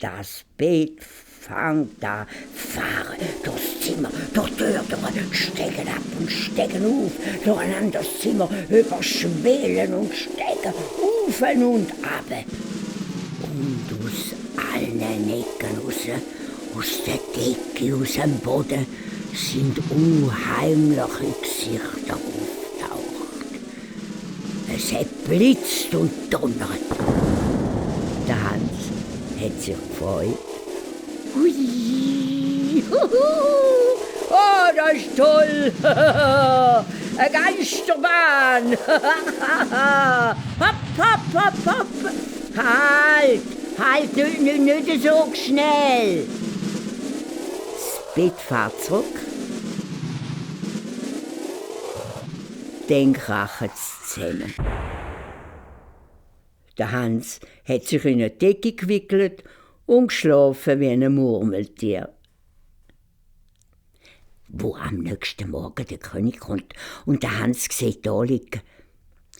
Das Bett fängt an fahren, durchs Zimmer, durch die Tür, steigen ab und steigen auf, durcheinander das Zimmer, überschwelen und steigen auf und ab. Und aus allen Ecken raus, aus der Decke, aus dem Boden, sind unheimliche Gesichter auftaucht. Es hat blitzt und donnert. Der Hans hat sich gefreut. Hui, huhu. Oh, das ist toll! Eine Geisterbahn! Hopp, hopp, hopp, hopp! Halt, nicht so schnell! Das Bett fährt zurück. Dann kracht es zusammen. Der Hans hat sich in eine Decke gewickelt und geschlafen wie ein Murmeltier. Wo am nächsten Morgen der König kommt und der Hans sieht da liegen,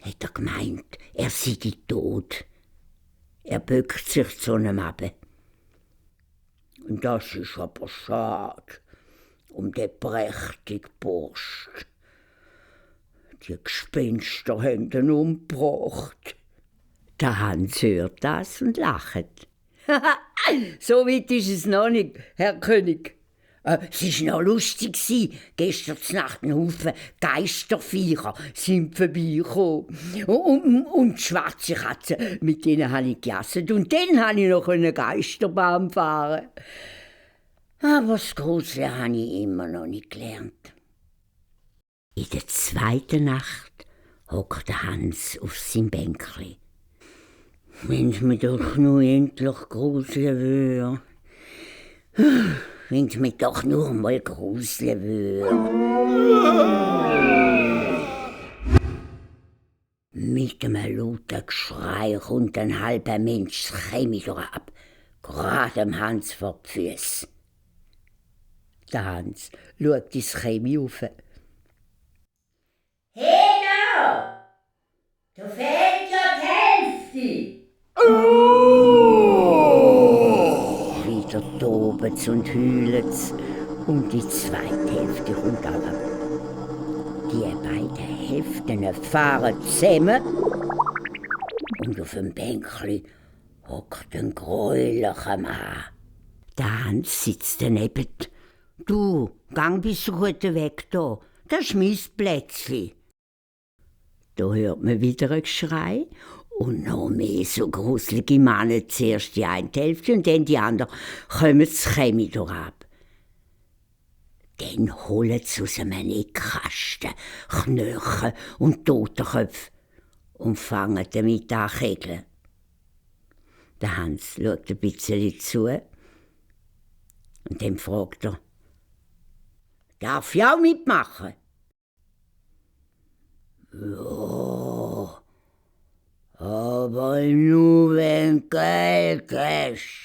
hat er gemeint, er sei tot. Er bückt sich zu ihm ab. Und das ist aber schade um den prächtigen Bursch. Die Gespenster haben ihn umgebracht. Der Hans hört das und lacht. So weit ist es noch nicht, Herr König. Es war noch lustig. Gestern Nacht ein Haufen Geisterviecher sind vorbeigekommen. Und die schwarze Katze, mit denen habe ich gejasset. Und dann konnte ich noch eine Geisterbahn fahren. Aber das Gruseln habe ich immer noch nicht gelernt. In der zweiten Nacht hockt der Hans auf seinem Bänkli. Wenn's mich doch nur endlich gruseln würde. Wenn's mich doch nur mal gruseln würde. Mit einem lauten Geschrei kommt ein halber Mensch das Chemie ab, gerade dem Hans vor die Füße. Der Hans schaut ins Chemie rauf. «Hey da! Da fehlt ja die Hälfte!» Wieder tobt's und heult's und die zweite Hälfte kommt runter. Die beiden Hälften fahren zusammen und auf dem Bänkli hockt ein gräulicher Mann. Der Hans sitzt daneben. «Du, gang bis so gut weg da, das ist mein Plätzchen.» Da hört man wieder ein Geschrei und noch mehr so gruselige Männer. Zuerst die eine Hälfte und dann die andere kommen das Chemie ab. Dann holen sie aus einem Eckkasten Knochen und Totenköpfe und fangen damit an zu kegeln. Der Hans schaut ein bisschen zu und dann fragt er: «Darf ich auch mitmachen?» «Ja, aber nur wenn du Geld hast.»